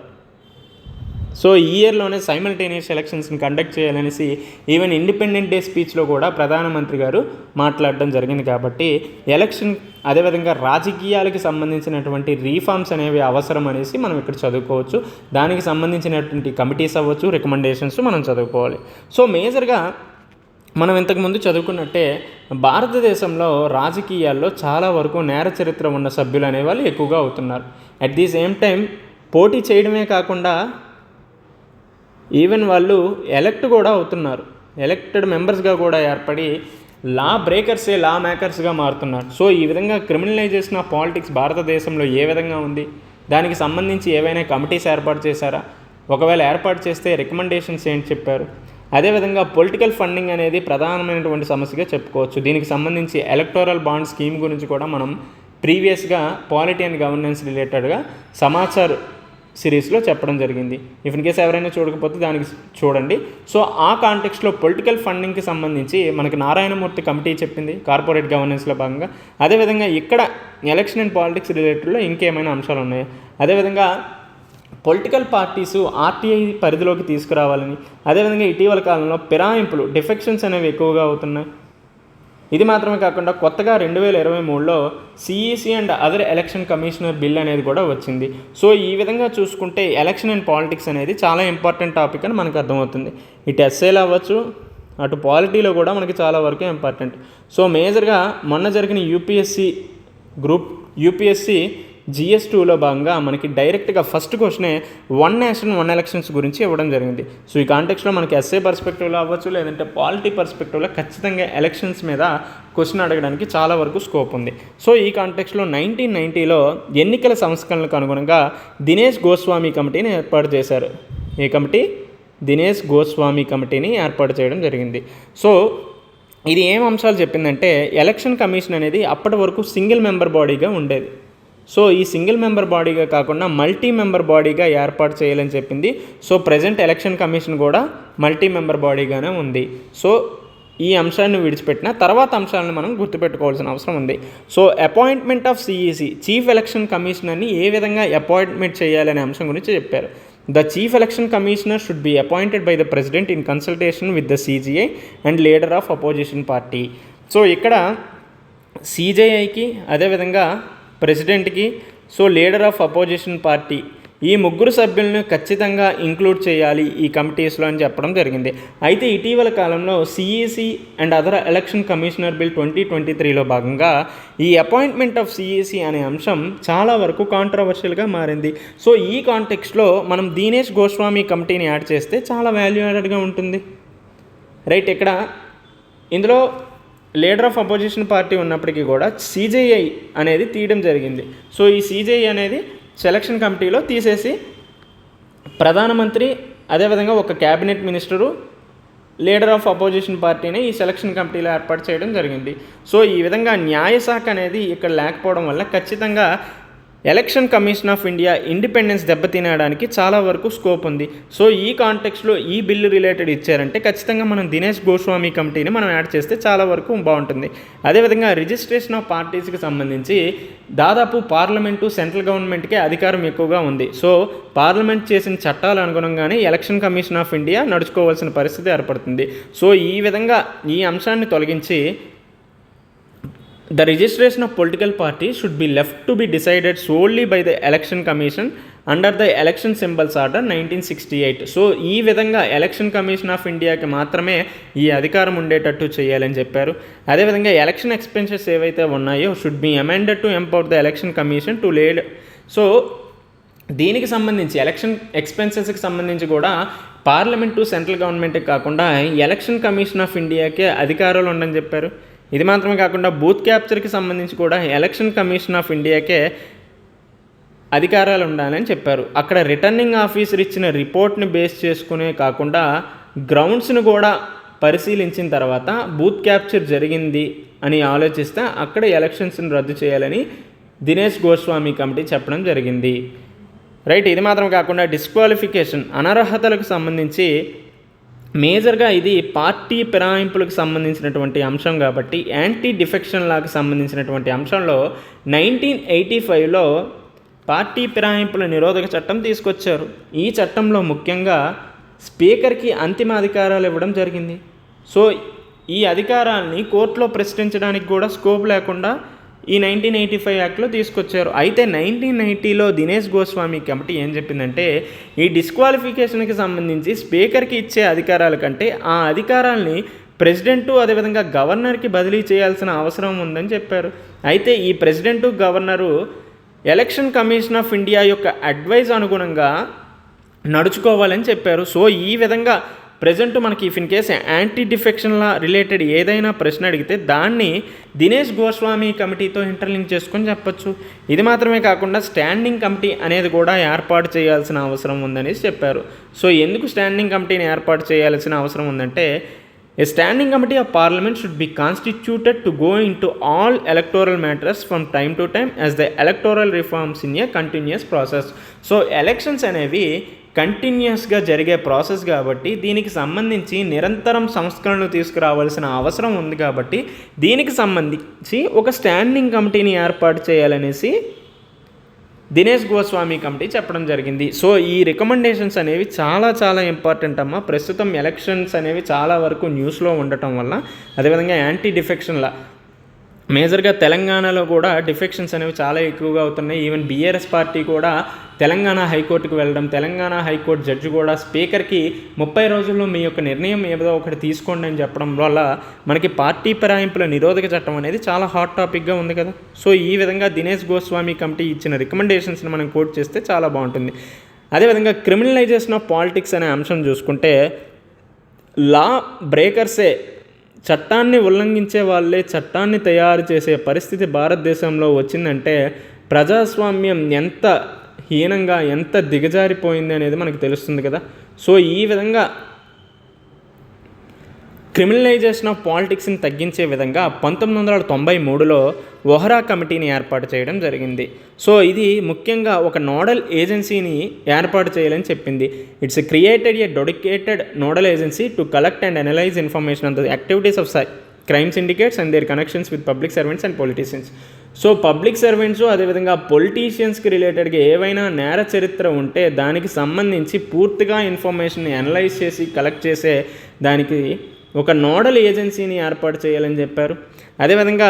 సో ఈ ఇయర్లోనే సైమల్టేనియస్ ఎలక్షన్స్ని కండక్ట్ చేయాలనేసి ఈవెన్ ఇండిపెండెంట్ డే స్పీచ్లో కూడా ప్రధానమంత్రి గారు మాట్లాడడం జరిగింది. కాబట్టి ఎలక్షన్ అదేవిధంగా రాజకీయాలకి సంబంధించినటువంటి రీఫార్మ్స్ అనేవి అవసరం అనేసి మనం ఇక్కడ చదువుకోవచ్చు. దానికి సంబంధించినటువంటి కమిటీస్ అవ్వచ్చు, రికమెండేషన్స్ మనం చదువుకోవాలి. సో మేజర్గా మనం ఇంతకుముందు చదువుకున్నట్టే భారతదేశంలో రాజకీయాల్లో చాలా వరకు నేర చరిత్ర ఉన్న సభ్యులు అనేవాళ్ళు ఎక్కువగా అవుతున్నారు. అట్ ది సేమ్ టైం పోటీ చేయడమే కాకుండా ఈవెన్ వాళ్ళు ఎలక్ట్ కూడా అవుతున్నారు. ఎలక్టెడ్ మెంబర్స్గా కూడా ఏర్పడి లా బ్రేకర్సే లా మేకర్స్గా మారుతున్నారు. సో ఈ విధంగా క్రిమినలైజేషన్ ఆఫ్ పాలిటిక్స్ భారతదేశంలో ఏ విధంగా ఉంది, దానికి సంబంధించి ఏవైనా కమిటీస్ ఏర్పాటు చేశారా, ఒకవేళ ఏర్పాటు చేస్తే రికమెండేషన్స్ ఏంటి చెప్పారు, అదేవిధంగా పొలిటికల్ ఫండింగ్ అనేది ప్రధానమైనటువంటి సమస్యగా చెప్పుకోవచ్చు. దీనికి సంబంధించి ఎలక్టోరల్ బాండ్ స్కీమ్ గురించి కూడా మనం ప్రీవియస్గా పాలిటీ అండ్ గవర్నెన్స్ రిలేటెడ్గా సమాచార్ సిరీస్లో చెప్పడం జరిగింది. ఇన్ కేస్ ఎవరైనా చూడకపోతే దానికి చూడండి. సో ఆ కాంటెక్స్ట్లో పొలిటికల్ ఫండింగ్కి సంబంధించి మనకి నారాయణమూర్తి కమిటీ చెప్పింది కార్పొరేట్ గవర్నెన్స్లో భాగంగా. అదేవిధంగా ఇక్కడ ఎలక్షన్ అండ్ పాలిటిక్స్ రిలేటెడ్లో ఇంకేమైనా అంశాలు ఉన్నాయా, అదేవిధంగా పొలిటికల్ పార్టీసు ఆర్టీఐ పరిధిలోకి తీసుకురావాలని, అదేవిధంగా ఇటీవల కాలంలో ఫిరాయింపులు డిఫెక్షన్స్ అనేవి ఎక్కువగా అవుతున్నాయి. ఇది మాత్రమే కాకుండా కొత్తగా 2023లో CEC and other election commissioner bill అనేది కూడా వచ్చింది. సో ఈ విధంగా చూసుకుంటే ఎలక్షన్ అండ్ పాలిటిక్స్ అనేది చాలా ఇంపార్టెంట్ టాపిక్ అని మనకు అర్థమవుతుంది. ఇటు ఎస్ఏలు అవ్వచ్చు, అటు పాలిటీలో కూడా మనకి చాలా వరకు ఇంపార్టెంట్. సో మేజర్గా మొన్న జరిగిన యూపీఎస్సి GS2లో భాగంగా మనకి డైరెక్ట్గా ఫస్ట్ క్వశ్చనే వన్ నేషన్ వన్ ఎలక్షన్స్ గురించి ఇవ్వడం జరిగింది. సో ఈ కాంటెక్స్లో మనకి ఎస్ఏ పర్స్పెక్టివ్లో అవ్వచ్చు, లేదంటే పాలిటీ పర్స్పెక్టివ్లో ఖచ్చితంగా ఎలక్షన్స్ మీద క్వశ్చన్ అడగడానికి చాలా వరకు స్కోప్ ఉంది. సో ఈ కాంటెక్స్లో 1990లో ఎన్నికల సంస్కరణలకు అనుగుణంగా దినేష్ గోస్వామి కమిటీని ఏర్పాటు చేశారు. ఈ కమిటీ దినేష్ గోస్వామి కమిటీని ఏర్పాటు చేయడం జరిగింది. సో ఇది ఏం అంశాలు చెప్పిందంటే ఎలక్షన్ కమిషన్ అనేది అప్పటి వరకు సింగిల్ మెంబర్ బాడీగా ఉండేది. సో ఈ సింగిల్ మెంబర్ బాడీగా కాకుండా మల్టీ మెంబర్ బాడీగా ఏర్పాటు చేయాలని చెప్పింది. సో ప్రజెంట్ ఎలక్షన్ కమిషన్ కూడా మల్టీ మెంబర్ బాడీగానే ఉంది. సో ఈ అంశాన్ని విడిచిపెట్టిన తర్వాత అంశాలను మనం గుర్తుపెట్టుకోవాల్సిన అవసరం ఉంది. So appointment of CEC chief election కమిషనర్ని ఏ విధంగా అపాయింట్మెంట్ చేయాలనే అంశం గురించి చెప్పారు. The chief election commissioner should be appointed by the president in consultation with the CGI and leader of opposition party. So ఇక్కడ CJIకి అదేవిధంగా ప్రెసిడెంట్కి, so leader of opposition party ఈ ముగ్గురు సభ్యులను ఖచ్చితంగా ఇంక్లూడ్ చేయాలి ఈ కమిటీస్లో అని చెప్పడం జరిగింది. అయితే ఇటీవల కాలంలో CEC and other election commissioner bill 2023లో భాగంగా ఈ అపాయింట్మెంట్ ఆఫ్ సిఈసి అనే అంశం చాలా వరకు కాంట్రవర్షియల్గా మారింది. సో ఈ కాంటెక్స్ట్లో మనం దినేష్ గోస్వామి కమిటీని యాడ్ చేస్తే చాలా వాల్యూ యాడెడ్గా ఉంటుంది. రైట్, ఇక్కడ ఇందులో లీడర్ ఆఫ్ అపోజిషన్ పార్టీ ఉన్నప్పటికీ కూడా సిజేఐ అనేది తీయడం జరిగింది. సో ఈ సిజేఐ అనేది సెలక్షన్ కమిటీలో తీసేసి ప్రధానమంత్రి అదేవిధంగా ఒక cabinet minister leader of opposition పార్టీని ఈ సెలక్షన్ కమిటీలో ఏర్పాటు చేయడం జరిగింది. సో ఈ విధంగా న్యాయశాఖ అనేది ఇక్కడ లేకపోవడం వల్ల ఖచ్చితంగా election commission of India independence దెబ్బతినడానికి చాలా వరకు స్కోప్ ఉంది. సో ఈ కాంటెక్స్లో ఈ బిల్లు రిలేటెడ్ ఇచ్చారంటే ఖచ్చితంగా మనం దినేష్ గోస్వామి కమిటీని మనం యాడ్ చేస్తే చాలా వరకు బాగుంటుంది. అదేవిధంగా రిజిస్ట్రేషన్ ఆఫ్ పార్టీస్కి సంబంధించి దాదాపు పార్లమెంటు సెంట్రల్ గవర్నమెంట్కే అధికారం ఎక్కువగా ఉంది. సో పార్లమెంట్ చేసిన చట్టాల అనుగుణంగానే ఎలక్షన్ కమిషన్ ఆఫ్ ఇండియా నడుచుకోవాల్సిన పరిస్థితి ఏర్పడుతుంది. సో ఈ విధంగా ఈ అంశాన్ని తొలగించి The registration of political parties should be left to be decided solely by the Election Commission under the Election Symbols Order 1968. So ఈ విధంగా ఎలక్షన్ కమిషన్ ఆఫ్ ఇండియాకి మాత్రమే ఈ అధికారం ఉండేటట్టు చేయాలని చెప్పారు. అదేవిధంగా ఎలక్షన్ ఎక్స్పెన్సెస్ ఏవైతే ఉన్నాయో should be amended to empower the election commission to lead. So దీనికి సంబంధించి ఎలక్షన్ ఎక్స్పెన్సెస్కి సంబంధించి కూడా పార్లమెంటు సెంట్రల్ గవర్నమెంట్కి కాకుండా ఎలక్షన్ కమిషన్ ఆఫ్ ఇండియాకే అధికారాలు ఉండని చెప్పారు. ఇది మాత్రమే కాకుండా బూత్ క్యాప్చర్కి సంబంధించి కూడా ఎలక్షన్ కమిషన్ ఆఫ్ ఇండియాకే అధికారాలు ఉండాలని చెప్పారు. అక్కడ రిటర్నింగ్ ఆఫీసర్ ఇచ్చిన రిపోర్ట్ని బేస్ చేసుకునే కాకుండా గ్రౌండ్స్ను కూడా పరిశీలించిన తర్వాత బూత్ క్యాప్చర్ జరిగింది అని ఆలోచిస్తే అక్కడ ఎలక్షన్స్ని రద్దు చేయాలని దినేష్ గోస్వామి కమిటీ చెప్పడం జరిగింది. రైట్, ఇది మాత్రం కాకుండా డిస్క్వాలిఫికేషన్ అనర్హతలకు సంబంధించి మేజర్గా ఇది పార్టీ ఫిరాయింపులకు సంబంధించినటువంటి అంశం కాబట్టి యాంటీ డిఫెక్షన్ లాకి సంబంధించినటువంటి అంశంలో 1985లో పార్టీ ఫిరాయింపుల నిరోధక చట్టం తీసుకొచ్చారు. ఈ చట్టంలో ముఖ్యంగా స్పీకర్కి అంతిమ అధికారాలు ఇవ్వడం జరిగింది. సో ఈ అధికారాన్ని కోర్టులో ప్రశ్నించడానికి కూడా స్కోప్ లేకుండా ఈ 1985 యాక్ట్లో తీసుకొచ్చారు. అయితే 1990లో దినేష్ గోస్వామి కమిటీ ఏం చెప్పిందంటే ఈ డిస్క్వాలిఫికేషన్కి సంబంధించి స్పీకర్కి ఇచ్చే అధికారాల కంటే ఆ అధికారాల్ని ప్రెసిడెంటు అదేవిధంగా గవర్నర్కి బదిలీ చేయాల్సిన అవసరం ఉందని చెప్పారు. అయితే ఈ president governor election commission of India యొక్క అడ్వైజ్ అనుగుణంగా నడుచుకోవాలని చెప్పారు. సో ఈ విధంగా ప్రజెంట్ మనకి ఇఫ్ ఇన్ కేస్ యాంటీ డిఫెక్షన్ల రిలేటెడ్ ఏదైనా ప్రశ్న అడిగితే దాన్ని దినేష్ గోస్వామి కమిటీతో ఇంటర్లింక్ చేసుకొని చెప్పొచ్చు. ఇది మాత్రమే కాకుండా స్టాండింగ్ కమిటీ అనేది కూడా ఏర్పాటు చేయాల్సిన అవసరం ఉందనేసి చెప్పారు. సో ఎందుకు స్టాండింగ్ కమిటీని ఏర్పాటు చేయాల్సిన అవసరం ఉందంటే, A standing committee of parliament should be constituted to go into all electoral matters from time to time as the electoral reforms in a continuous process. So elections అనేవి కంటిన్యూస్గా జరిగే ప్రాసెస్ కాబట్టి దీనికి సంబంధించి నిరంతరం సంస్కరణలు తీసుకురావాల్సిన అవసరం ఉంది కాబట్టి దీనికి సంబంధించి ఒక స్టాండింగ్ కమిటీని ఏర్పాటు చేయాలనేసి దినేష్ గోస్వామి కమిటీ చెప్పడం జరిగింది. సో ఈ రికమెండేషన్స్ అనేవి చాలా ఇంపార్టెంట్ అమ్మ. ప్రస్తుతం ఎలక్షన్స్ అనేవి చాలా వరకు న్యూస్లో ఉండటం వల్ల, అదేవిధంగా యాంటీ డిఫెక్షన్ల మేజర్గా తెలంగాణలో కూడా డిఫెక్షన్స్ అనేవి చాలా ఎక్కువగా అవుతున్నాయి. ఈవెన్ బీఆర్ఎస్ పార్టీ కూడా తెలంగాణ హైకోర్టుకు వెళ్ళడం, తెలంగాణ హైకోర్టు జడ్జి కూడా స్పీకర్కి 30 రోజుల్లో మీ యొక్క నిర్ణయం ఏదో ఒకటి తీసుకోండి అని చెప్పడం వల్ల మనకి పార్టీ ఫిరాయింపుల నిరోధక చట్టం అనేది చాలా హాట్ టాపిక్గా ఉంది కదా. సో ఈ విధంగా దినేష్ గోస్వామి కమిటీ ఇచ్చిన రికమెండేషన్స్ని మనం కోట్ చేస్తే చాలా బాగుంటుంది. అదేవిధంగా క్రిమినలైజేషన్ ఆఫ్ పాలిటిక్స్ అనే అంశం చూసుకుంటే, లా బ్రేకర్సే, చట్టాన్ని ఉల్లంఘించే వాళ్ళే చట్టాన్ని తయారు చేసే పరిస్థితి భారతదేశంలో వచ్చిందంటే ప్రజాస్వామ్యం ఎంత హీనంగా, ఎంత దిగజారిపోయింది అనేది మనకు తెలుస్తుంది కదా. సో ఈ విధంగా క్రిమినలైజేషన్ ఆఫ్ పాలిటిక్స్ని తగ్గించే విధంగా 1993లో వోహ్రా కమిటీని ఏర్పాటు చేయడం జరిగింది. సో ఇది ముఖ్యంగా ఒక నోడల్ ఏజెన్సీని ఏర్పాటు చేయాలని చెప్పింది. It's created a dedicated nodal agency to collect and analyse information on the activities of crime syndicates and their connections with public servants and politicians. So public servants అదేవిధంగా పొలిటీషియన్స్కి రిలేటెడ్గా ఏవైనా నేర చరిత్ర ఉంటే దానికి సంబంధించి పూర్తిగా ఇన్ఫర్మేషన్ని అనలైజ్ చేసి కలెక్ట్ చేసే దానికి ఒక నోడల్ ఏజెన్సీని ఏర్పాటు చేయాలని చెప్పారు. అదేవిధంగా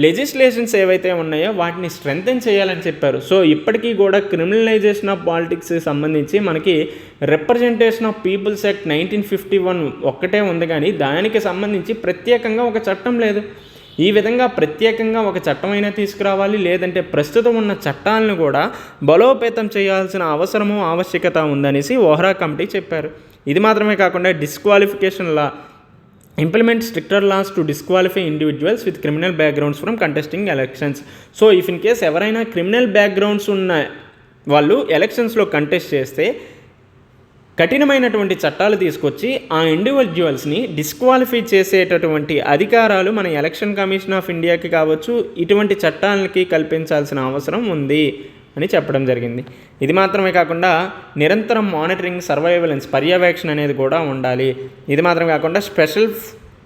లెజిస్లేషన్స్ ఏవైతే ఉన్నాయో వాటిని స్ట్రెంథెన్ చేయాలని చెప్పారు. సో ఇప్పటికీ కూడా క్రిమినలైజేషన్ ఆఫ్ పాలిటిక్స్కి సంబంధించి మనకి రిప్రజెంటేషన్ ఆఫ్ పీపుల్స్ యాక్ట్ 1951 ఒక్కటే ఉంది, కానీ దానికి సంబంధించి ప్రత్యేకంగా ఒక చట్టం లేదు. ఈ విధంగా ప్రత్యేకంగా ఒక చట్టమైనా తీసుకురావాలి, లేదంటే ప్రస్తుతం ఉన్న చట్టాలను కూడా బలోపేతం చేయాల్సిన అవసరము ఆవశ్యకత ఉందనేసి వోహ్రా కమిటీ చెప్పారు. ఇది మాత్రమే కాకుండా disqualification law, implement stricter laws to disqualify individuals with criminal backgrounds from contesting elections. So if in case ఎవరైనా క్రిమినల్ బ్యాక్గ్రౌండ్స్ ఉన్న వాళ్ళు ఎలక్షన్స్లో కంటెస్ట్ చేస్తే కఠినమైనటువంటి చట్టాలు తీసుకొచ్చి ఆ ఇండివిజువల్స్ని డిస్క్వాలిఫై చేసేటటువంటి అధికారాలు మన ఎలక్షన్ కమిషన్ ఆఫ్ ఇండియాకి కావచ్చు, ఇటువంటి చట్టాలకి కల్పించాల్సిన అవసరం ఉంది అని చెప్పడం జరిగింది. ఇది మాత్రమే కాకుండా నిరంతరం మానిటరింగ్, సర్వైలెన్స్, పర్యవేక్షణ అనేది కూడా ఉండాలి. ఇది మాత్రమే కాకుండా special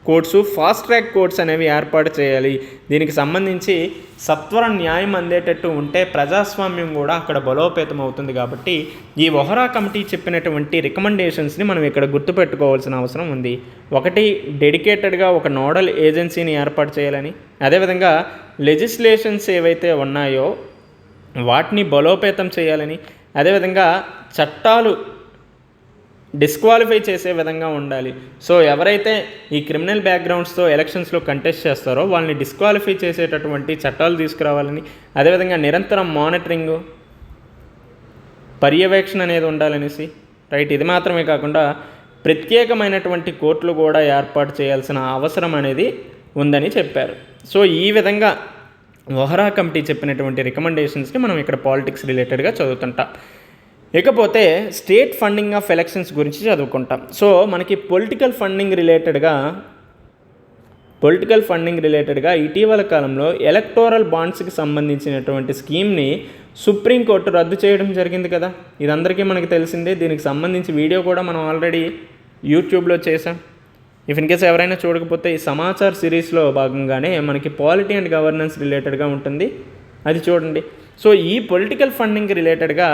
courts, fast track courts అనేవి ఏర్పాటు చేయాలి. దీనికి సంబంధించి సత్వర న్యాయం అందేటట్టు ఉంటే ప్రజాస్వామ్యం కూడా అక్కడ బలోపేతం అవుతుంది. కాబట్టి ఈ వోహ్రా కమిటీ చెప్పినటువంటి రికమెండేషన్స్ని మనం ఇక్కడ గుర్తుపెట్టుకోవాల్సిన అవసరం ఉంది. ఒకటి, డెడికేటెడ్గా ఒక నోడల్ ఏజెన్సీని ఏర్పాటు చేయాలని, అదేవిధంగా లెజిస్లేషన్స్ ఏవైతే ఉన్నాయో వాటిని బలోపేతం చేయాలని, అదేవిధంగా చట్టాలు డిస్క్వాలిఫై చేసే విధంగా ఉండాలి. సో ఎవరైతే ఈ క్రిమినల్ బ్యాక్గ్రౌండ్స్తో ఎలక్షన్స్లో కంటెస్ట్ చేస్తారో వాళ్ళని డిస్క్వాలిఫై చేసేటటువంటి చట్టాలు తీసుకురావాలని, అదేవిధంగా నిరంతరం మానిటరింగ్, పర్యవేక్షణ అనేది ఉండాలనేసి రైట్. ఇది మాత్రమే కాకుండా ప్రత్యేకమైనటువంటి కోర్టులు కూడా ఏర్పాటు చేయాల్సిన అవసరం అనేది ఉందని చెప్పారు. సో ఈ విధంగా వోహ్రా కమిటీ చెప్పినటువంటి రికమెండేషన్స్ని మనం ఇక్కడ పాలిటిక్స్ రిలేటెడ్గా చదువుతుంటాం. ఇకపోతే స్టేట్ ఫండింగ్ ఆఫ్ ఎలక్షన్స్ గురించి చదువుకుంటాం. సో మనకి పొలిటికల్ ఫండింగ్ రిలేటెడ్గా ఇటీవల కాలంలో ఎలక్టోరల్ బాండ్స్కి సంబంధించినటువంటి స్కీమ్ని సుప్రీంకోర్టు రద్దు చేయడం జరిగింది కదా. ఇది అందరికీ మనకు తెలిసిందే. దీనికి సంబంధించి వీడియో కూడా మనం ఆల్రెడీ యూట్యూబ్లో చేసాం. ఇఫ్ ఇన్ కేస్ ఎవరైనా చూడకపోతే ఈ సమాచార్ సిరీస్లో భాగంగానే మనకి పాలిటీ అండ్ గవర్నెన్స్ రిలేటెడ్గా ఉంటుంది, అది చూడండి. సో ఈ పొలిటికల్ ఫండింగ్ రిలేటెడ్గా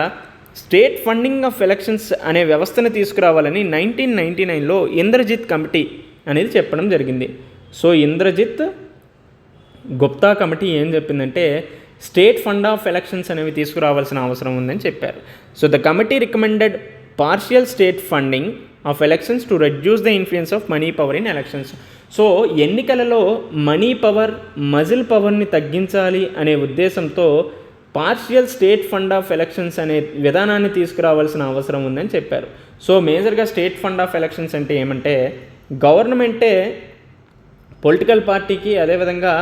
స్టేట్ ఫండింగ్ ఆఫ్ ఎలక్షన్స్ అనే వ్యవస్థను తీసుకురావాలని 1999లో ఇంద్రజిత్ కమిటీ అనేది చెప్పడం జరిగింది. సో ఇంద్రజిత్ గుప్తా కమిటీ ఏం చెప్పిందంటే స్టేట్ ఫండ్ ఆఫ్ ఎలక్షన్స్ అనేవి తీసుకురావాల్సిన అవసరం ఉందని చెప్పారు. So the committee recommended partial state funding of elections to reduce the influence of money power in elections. So ఎన్నికలలో మనీ పవర్, మజిల్ పవర్ని తగ్గించాలి అనే ఉద్దేశంతో partial state fund of elections అనే విధానాన్ని తీసుకురావాల్సిన అవసరం ఉందని చెప్పారు. సో మేజర్గా స్టేట్ ఫండ్ ఆఫ్ ఎలక్షన్స్ అంటే ఏమంటే గవర్నమెంటే పొలిటికల్ పార్టీకి అదేవిధంగా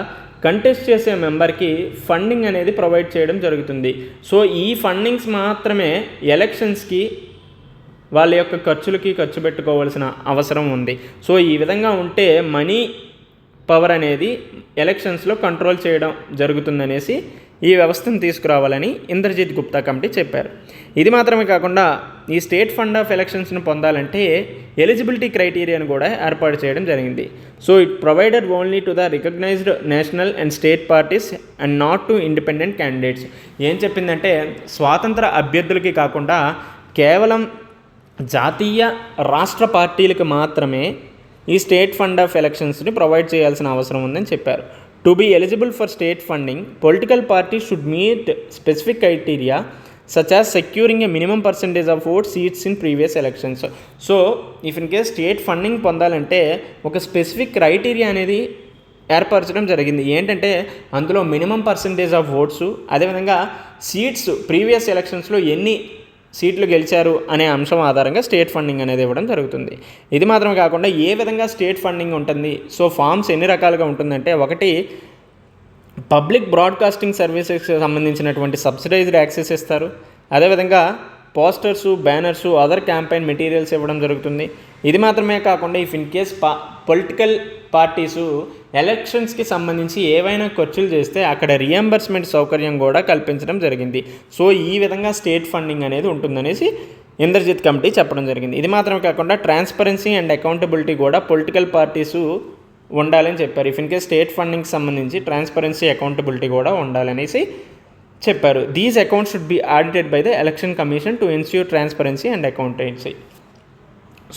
కంటెస్ట్ చేసే మెంబర్కి ఫండింగ్ అనేది ప్రొవైడ్ చేయడం జరుగుతుంది. సో ఈ ఫండింగ్స్ మాత్రమే ఎలక్షన్స్కి వాళ్ళ యొక్క ఖర్చులకి ఖర్చు పెట్టుకోవాల్సిన అవసరం ఉంది. సో ఈ విధంగా ఉంటే మనీ పవర్ అనేది ఎలక్షన్స్లో కంట్రోల్ చేయడం జరుగుతుందనేసి ఈ వ్యవస్థను తీసుకురావాలని ఇంద్రజిత్ గుప్తా కమిటీ చెప్పారు. ఇది మాత్రమే కాకుండా ఈ స్టేట్ ఫండ్ ఆఫ్ ఎలక్షన్స్ను పొందాలంటే ఎలిజిబిలిటీ క్రైటీరియాను కూడా ఏర్పాటు చేయడం జరిగింది. So it provided only to the recognised national and state parties and not to independent candidates. ఏం చెప్పిందంటే స్వాతంత్ర అభ్యర్థులకి కాకుండా కేవలం జాతీయ రాష్ట్ర పార్టీలకు మాత్రమే ఈ స్టేట్ ఫండ్ ఆఫ్ ఎలక్షన్స్ని ప్రొవైడ్ చేయాల్సిన అవసరం ఉందని చెప్పారు. To be eligible for state funding political party should meet specific criteria such as securing a minimum percentage of vote seats in previous elections. So if in case state funding పొందాలంటే ఒక specific criteria అనేది ఏర్పరచడం జరిగింది. ఏంటంటే అందులో minimum percentage of votes, అదేవిధంగా seats previous ఎలక్షన్స్లో ఎన్ని సీట్లు గెలిచారు అనే అంశం ఆధారంగా స్టేట్ ఫండింగ్ అనేది ఇవ్వడం జరుగుతుంది. ఇది మాత్రమే కాకుండా ఏ విధంగా స్టేట్ ఫండింగ్ ఉంటుంది, సో ఫామ్స్ ఎన్ని రకాలుగా ఉంటుందంటే ఒకటి పబ్లిక్ బ్రాడ్కాస్టింగ్ సర్వీసెస్కి సంబంధించినటువంటి సబ్సిడైజ్డ్ యాక్సెస్ ఇస్తారు. అదేవిధంగా posters, banners, other campaign materials ఇవ్వడం జరుగుతుంది. ఇది మాత్రమే కాకుండా if in case political parties ఎలక్షన్స్కి సంబంధించి ఏవైనా ఖర్చులు చేస్తే అక్కడ రియంబర్స్మెంట్ సౌకర్యం కూడా కల్పించడం జరిగింది. సో ఈ విధంగా స్టేట్ ఫండింగ్ అనేది ఉంటుందనేసి ఇంద్రజిత్ కమిటీ చెప్పడం జరిగింది. ఇది మాత్రమే కాకుండా ట్రాన్స్పరెన్సీ అండ్ అకౌంటబిలిటీ కూడా పొలిటికల్ పార్టీసు ఉండాలని చెప్పారు. ఇఫ్ ఇన్ కేస్ స్టేట్ ఫండింగ్కి సంబంధించి ట్రాన్స్పరెన్సీ, అకౌంటబిలిటీ కూడా ఉండాలనేసి చెప్పారు. These accounts should be audited by the election commission to ensure transparency and accountancy.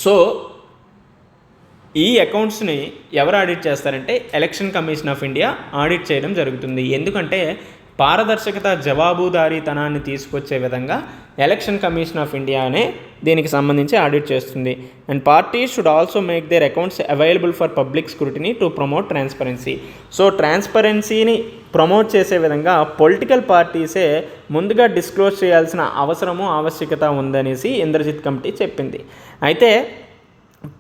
So ఈ అకౌంట్స్ని ఎవరు ఆడిట్ చేస్తారంటే election commission of India audit చేయడం జరుగుతుంది. ఎందుకంటే పారదర్శకత, జవాబుదారీతనాన్ని తీసుకొచ్చే విధంగా ఎలక్షన్ కమిషన్ ఆఫ్ ఇండియానే దీనికి సంబంధించి ఆడిట్ చేస్తుంది. And parties should also make their accounts available for public scrutiny to promote transparency. So ట్రాన్స్పరెన్సీని ప్రమోట్ చేసే విధంగా పొలిటికల్ పార్టీసే ముందుగా డిస్క్లోజ్ చేయాల్సిన అవసరము, ఆవశ్యకత ఉందనేసి ఇంద్రజిత్ కమిటీ చెప్పింది. అయితే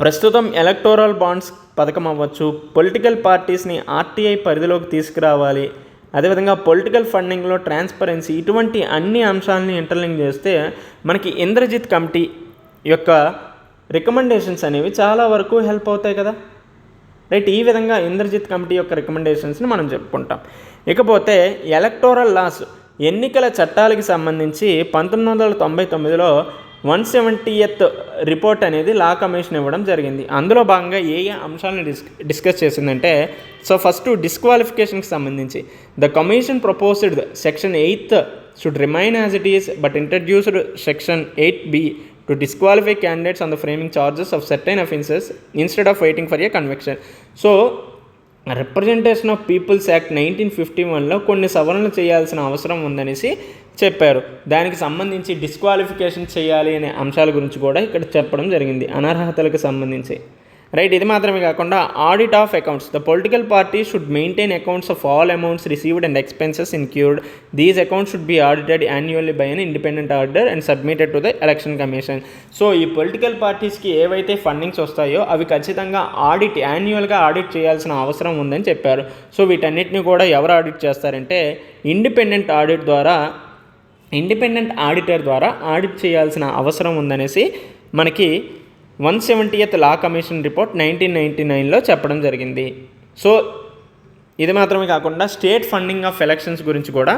ప్రస్తుతం ఎలక్టోరల్ బాండ్స్ పథకం అవ్వచ్చు, పొలిటికల్ పార్టీస్ని ఆర్టీఐ పరిధిలోకి తీసుకురావాలి, అదేవిధంగా పొలిటికల్ ఫండింగ్లో ట్రాన్స్పరెన్సీ, ఇటువంటి అన్ని అంశాలని ఇంటర్లింక్ చేస్తే మనకి ఇంద్రజిత్ కమిటీ యొక్క రికమెండేషన్స్ అనేవి చాలా వరకు హెల్ప్ అవుతాయి కదా, రైట్. ఈ విధంగా ఇంద్రజిత్ కమిటీ యొక్క రికమెండేషన్స్ని మనం చెప్పుకుంటాం. ఇకపోతే ఎలక్టోరల్ లాస్, ఎన్నికల చట్టాలకి సంబంధించి 1999లో 170th రిపోర్ట్ అనేది లా కమిషన్ ఇవ్వడం జరిగింది. అందులో భాగంగా ఏ అంశాలను డిస్కస్ చేసిందంటే, సో ఫస్ట్ డిస్క్వాలిఫికేషన్కి సంబంధించి the commission proposed section 8 should remain as it is but introduced section 8B to disqualify candidates on the framing charges of certain offences instead of waiting for a conviction. So representation of people's act 1951లో కొన్ని సవరణలు చేయాల్సిన అవసరం ఉందనేసి చెప్పారు. దానికి సంబంధించి disqualification చేయాలి అనే అంశాల గురించి కూడా ఇక్కడ చెప్పడం జరిగింది, అనర్హతలకు సంబంధించి, రైట్. ఇది మాత్రమే కాకుండా audit of accounts, the political party should maintain accounts of all amounts received and expenses incurred. These accounts should be audited annually by an independent auditor and submitted to the election commission. So ఈ political పార్టీస్కి ఏవైతే fundings వస్తాయో అవి ఖచ్చితంగా యాన్యువల్గా audit చేయాల్సిన అవసరం ఉందని చెప్పారు. సో వీటన్నిటిని కూడా ఎవరు ఆడిట్ చేస్తారంటే ఇండిపెండెంట్ ఆడిటర్ ద్వారా ఆడిట్ చేయాల్సిన అవసరం ఉందనేసి మనకి 170th లా కమిషన్ రిపోర్ట్ 1999లో చెప్పడం జరిగింది. సో ఇది మాత్రమే కాకుండా స్టేట్ ఫండింగ్ ఆఫ్ ఎలక్షన్స్ గురించి కూడా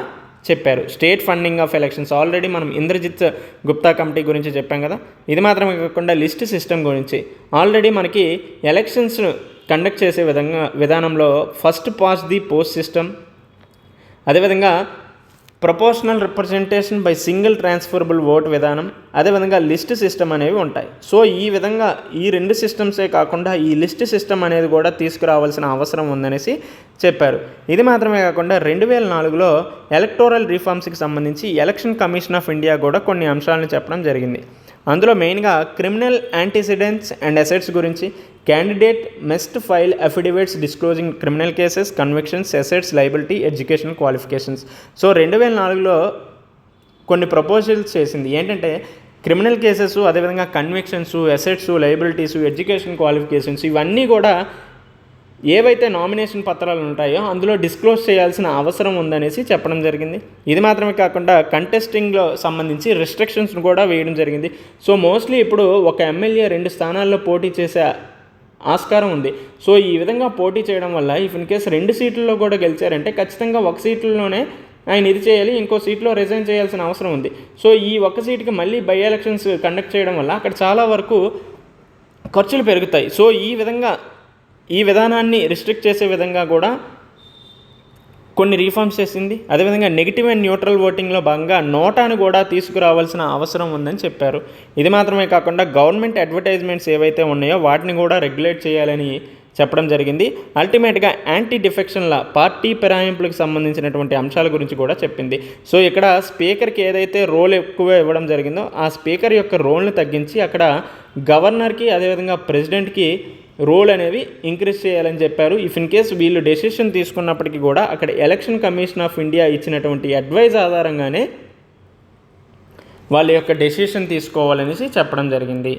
చెప్పారు. State funding of elections already మనం ఇంద్రజిత్ గుప్తా కమిటీ గురించి చెప్పాం కదా. ఇది మాత్రమే కాకుండా లిస్ట్ సిస్టమ్ గురించి ఆల్రెడీ మనకి ఎలక్షన్స్ కండక్ట్ చేసే విధానంలో first past the post system, అదేవిధంగా proportional representation by single transferable vote విధానం, అదేవిధంగా లిస్ట్ సిస్టమ్ అనేవి ఉంటాయి. సో ఈ విధంగా ఈ రెండు సిస్టమ్సే కాకుండా ఈ లిస్ట్ సిస్టమ్ అనేది కూడా తీసుకురావాల్సిన అవసరం ఉందనేసి చెప్పారు. ఇది మాత్రమే కాకుండా 2004లో ఎలక్టోరల్ రిఫార్మ్స్కి సంబంధించి ఎలక్షన్ కమిషన్ ఆఫ్ ఇండియా కూడా కొన్ని అంశాలను చెప్పడం జరిగింది. అందులో మెయిన్గా క్రిమినల్ యాంటీసిడెంట్స్ అండ్ అసెట్స్ గురించి, candidate must file affidavits disclosing criminal cases, convictions, assets, liability, educational qualifications. So 2004లో కొన్ని ప్రపోజల్స్ చేసింది. ఏంటంటే క్రిమినల్ కేసెస్, అదేవిధంగా convictions, assets, liabilities, education qualifications ఇవన్నీ కూడా ఏవైతే నామినేషన్ పత్రాలు ఉంటాయో అందులో డిస్క్లోజ్ చేయాల్సిన అవసరం ఉందనేసి చెప్పడం జరిగింది. ఇది మాత్రమే కాకుండా కంటెస్టింగ్లో సంబంధించి రిస్ట్రిక్షన్స్ను కూడా వేయడం జరిగింది. సో మోస్ట్లీ ఇప్పుడు ఒక ఎమ్మెల్యే 2 స్థానాల్లో పోటీ చేసే ఆస్కారం ఉంది. సో ఈ విధంగా పోటీ చేయడం వల్ల ఇఫ్ ఇన్ కేసు 2 సీట్లలో కూడా గెలిచారంటే ఖచ్చితంగా ఒక సీట్లలోనే ఆయన ఇది చేయాలి, ఇంకో సీట్లో రిజైన్ చేయాల్సిన అవసరం ఉంది. సో ఈ ఒక్క సీటుకి మళ్ళీ బై ఎలక్షన్స్ కండక్ట్ చేయడం వల్ల అక్కడ చాలా వరకు ఖర్చులు పెరుగుతాయి. సో ఈ విధానాన్ని రిస్ట్రిక్ట్ చేసే విధంగా కూడా కొన్ని రీఫార్మ్స్ చేసింది. అదేవిధంగా నెగిటివ్ అండ్ న్యూట్రల్ ఓటింగ్లో భాగంగా నోటాను కూడా తీసుకురావాల్సిన అవసరం ఉందని చెప్పారు. ఇది మాత్రమే కాకుండా గవర్నమెంట్ అడ్వర్టైజ్మెంట్స్ ఏవైతే ఉన్నాయో వాటిని కూడా రెగ్యులేట్ చేయాలని చెప్పడం జరిగింది. అల్టిమేట్గా యాంటీ డిఫెక్షన్ల పార్టీ ఫిరాయింపులకు సంబంధించినటువంటి అంశాల గురించి కూడా చెప్పింది. సో ఇక్కడ స్పీకర్కి ఏదైతే రోల్ ఎక్కువ ఇవ్వడం జరిగిందో ఆ స్పీకర్ యొక్క రోల్ని తగ్గించి అక్కడ గవర్నర్కి అదేవిధంగా ప్రెసిడెంట్కి రోల్ అనేవి ఇంక్రీజ్ చేయాలని చెప్పారు. ఇఫ్ ఇన్ కేస్ వీళ్ళు డెసిషన్ తీసుకున్నప్పటికీ కూడా అక్కడ ఎలక్షన్ కమిషన్ ఆఫ్ ఇండియా ఇచ్చినటువంటి అడ్వైజ్ ఆధారంగానే వాళ్ళ యొక్క డెసిషన్ తీసుకోవాలనేసి చెప్పడం జరిగింది.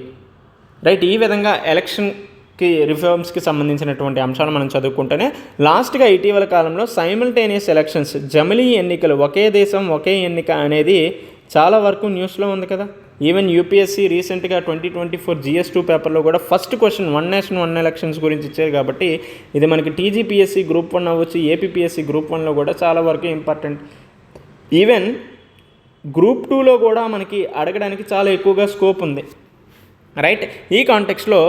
రైట్, ఈ విధంగా ఎలక్షన్కి రిఫార్మ్స్కి సంబంధించినటువంటి అంశాలు మనం చదువుకుంటేనే లాస్ట్గా ఇటీవల కాలంలో సైమల్టేనియస్ ఎలక్షన్స్, జమిలీ ఎన్నికలు, ఒకే దేశం ఒకే ఎన్నిక అనేది చాలా వరకు న్యూస్లో ఉంది కదా. ఈవెన్ యూపీఎస్సీ రీసెంట్గా 2024 GS2 పేపర్లో కూడా ఫస్ట్ క్వశ్చన్ 1 నేషన్ 1 ఎలక్షన్స్ గురించి ఇచ్చారు. కాబట్టి ఇది మనకి టీజీపీఎస్సీ గ్రూప్ 1 అవ్వచ్చు, ఏపీపీఎస్సీ గ్రూప్ 1లో కూడా చాలా వరకు ఇంపార్టెంట్. ఈవెన్ గ్రూప్ 2లో కూడా మనకి అడగడానికి చాలా ఎక్కువగా స్కోప్ ఉంది. రైట్, ఈ కాంటెక్స్లో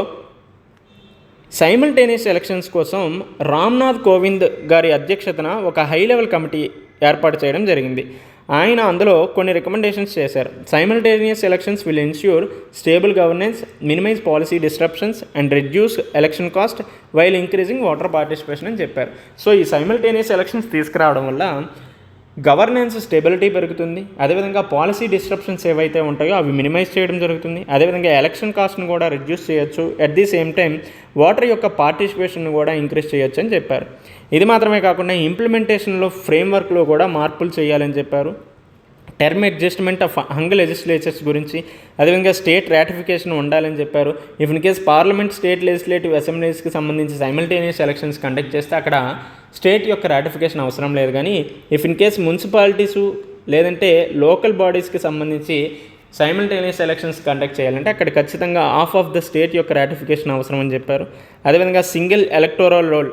సైమల్టేనియస్ ఎలక్షన్స్ కోసం రామ్నాథ్ కోవింద్ గారి అధ్యక్షతన ఒక హై లెవెల్ కమిటీ ఏర్పాటు చేయడం జరిగింది. ఆయన అందులో కొన్ని రికమెండేషన్స్ చేశారు. Simultaneous elections will ensure stable governance, minimise policy disruptions and reduce election cost while increasing voter participation అని చెప్పారు. సో ఈ సైమల్టేనియస్ ఎలక్షన్స్ తీసుకురావడం వల్ల గవర్నెన్స్ స్టెబిలిటీ పెరుగుతుంది, అదేవిధంగా పాలసీ డిస్ట్రప్షన్స్ ఏవైతే ఉంటాయో అవి మినిమైజ్ చేయడం జరుగుతుంది, అదేవిధంగా ఎలక్షన్ కాస్ట్ను కూడా రిడ్యూస్ చేయొచ్చు, at the same time voter యొక్క పార్టిసిపేషన్ను కూడా ఇంక్రీజ్ చేయొచ్చు అని చెప్పారు. ఇది మాత్రమే కాకుండా ఇంప్లిమెంటేషన్లో ఫ్రేమ్వర్క్లో కూడా మార్పులు చేయాలని చెప్పారు. Term adjustment of hung legislatures గురించి, అదేవిధంగా స్టేట్ రాటిఫికేషన్ ఉండాలని చెప్పారు. If in case parliament, state legislative అసెంబ్లీస్కి సంబంధించి సైమల్టేనియస్ ఎలక్షన్స్ కండక్ట్ చేస్తే అక్కడ స్టేట్ యొక్క రాటిఫికేషన్ అవసరం లేదు. కానీ ఇఫ్ ఇన్ కేస్ మున్సిపాలిటీసు లేదంటే లోకల్ బాడీస్కి సంబంధించి సైమల్టేనియస్ ఎలక్షన్స్ కండక్ట్ చేయాలంటే అక్కడ ఖచ్చితంగా హాఫ్ ఆఫ్ ద స్టేట్ యొక్క రాటిఫికేషన్ అవసరం అని చెప్పారు. అదేవిధంగా సింగిల్ ఎలక్టోరల్ రోల్,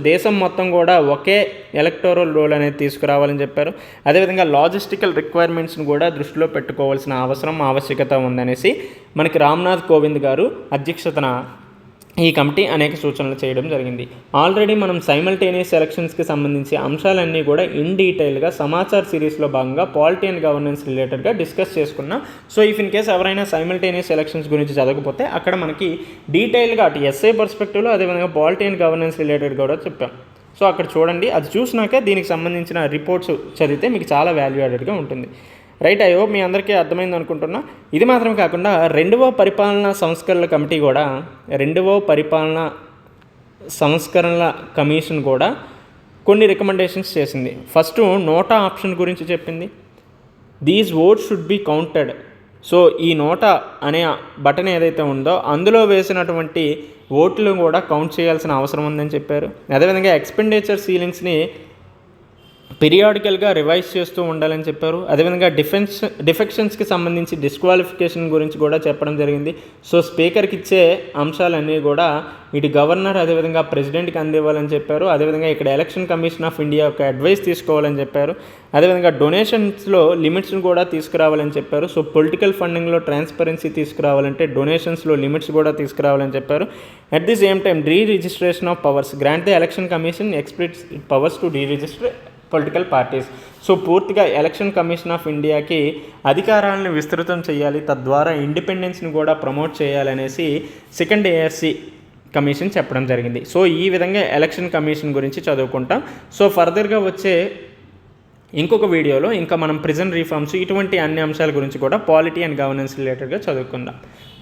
దేశం మొత్తం కూడా ఒకే ఎలక్టోరల్ రోల్ అనేది తీసుకురావాలని చెప్పారు. అదేవిధంగా లాజిస్టికల్ రిక్వైర్మెంట్స్ని కూడా దృష్టిలో పెట్టుకోవాల్సిన ఆవశ్యకత ఉందనేసి మనకి రామ్నాథ్ కోవింద్ గారు అధ్యక్షతన ఈ కమిటీ అనేక సూచనలు చేయడం జరిగింది. ఆల్రెడీ మనం సైమల్టేనియస్ ఎలక్షన్స్కి సంబంధించి అంశాలన్నీ కూడా ఇన్ డీటెయిల్గా సమాచార్ సిరీస్లో భాగంగా పాలిటీ అండ్ గవర్నెన్స్ రిలేటెడ్గా డిస్కస్ చేసుకున్నాం. సో ఇఫ్ ఇన్ కేస్ ఎవరైనా సైమల్టేనియస్ ఎలక్షన్స్ గురించి చదవకపోతే అక్కడ మనకి డీటెయిల్గా అటు ఎస్ఐ పర్స్పెక్టివ్లో అదేవిధంగా పాలిటీ అండ్ గవర్నెన్స్ రిలేటెడ్ కూడా చెప్పాం. సో అక్కడ చూడండి, అది చూసినాక దీనికి సంబంధించిన రిపోర్ట్స్ చదివితే మీకు చాలా వాల్యూ యాడెడ్గా ఉంటుంది. రైట్, ఐ హోప్ మీ అందరికీ అర్థమైంది అనుకుంటున్నా. ఇది మాత్రమే కాకుండా 2వ పరిపాలనా సంస్కరణల కమిటీ కూడా 2వ పరిపాలనా సంస్కరణల కమిషన్ కూడా కొన్ని రికమెండేషన్స్ చేసింది. ఫస్ట్ నోటా ఆప్షన్ గురించి చెప్పింది. These votes should be counted. So ఈ నోటా అనే బటన్ ఏదైతే ఉందో అందులో వేసినటువంటి ఓట్లు కూడా కౌంట్ చేయాల్సిన అవసరం ఉందని చెప్పారు. అదేవిధంగా ఎక్స్పెండిచర్ సీలింగ్స్ని పీరియాడికల్గా రివైజ్ చేస్తూ ఉండాలని చెప్పారు. అదేవిధంగా డిఫెక్షన్స్కి సంబంధించి డిస్క్వాలిఫికేషన్ గురించి కూడా చెప్పడం జరిగింది. సో స్పీకర్కి ఇచ్చే అంశాలన్నీ కూడా ఇటు గవర్నర్ అదేవిధంగా ప్రెసిడెంట్కి అందివ్వాలని చెప్పారు. అదేవిధంగా ఇక్కడ ఎలక్షన్ కమిషన్ ఆఫ్ ఇండియా యొక్క అడ్వైస్ తీసుకోవాలని చెప్పారు. అదేవిధంగా డొనేషన్స్లో లిమిట్స్ని కూడా తీసుకురావాలని చెప్పారు. సో పొలిటికల్ ఫండింగ్లో ట్రాన్స్పరెన్సీ తీసుకురావాలంటే డొనేషన్స్లో లిమిట్స్ కూడా తీసుకురావాలని చెప్పారు. At the same time registration of powers, grant the election commission explicit powers to register political parties. So పూర్తిగా ఎలక్షన్ కమిషన్ ఆఫ్ ఇండియాకి అధికారాలను విస్తృతం చేయాలి, తద్వారా ఇండిపెండెన్స్ని కూడా ప్రమోట్ చేయాలనేసి సెకండ్ ఏఆర్సీ కమిషన్ చెప్పడం జరిగింది. సో ఈ విధంగా ఎలక్షన్ కమిషన్ గురించి చదువుకుంటాం. సో ఫర్దర్గా వచ్చే ఇంకొక వీడియోలో ఇంకా మనం ప్రిజన్ రిఫార్మ్స్ ఇటువంటి అన్ని అంశాల గురించి కూడా పాలిటీ అండ్ గవర్నెన్స్ రిలేటెడ్గా చదువుకుందాం.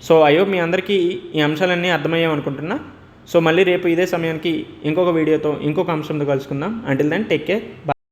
సో ఐ హోప్ మీ అందరికీ ఈ అంశాలన్నీ అర్థమయ్యామనుకుంటున్నా. సో మళ్ళీ రేపు ఇదే సమయానికి ఇంకొక వీడియోతో ఇంకొక అంశంతో కలుసుకుందాం. Until then take care.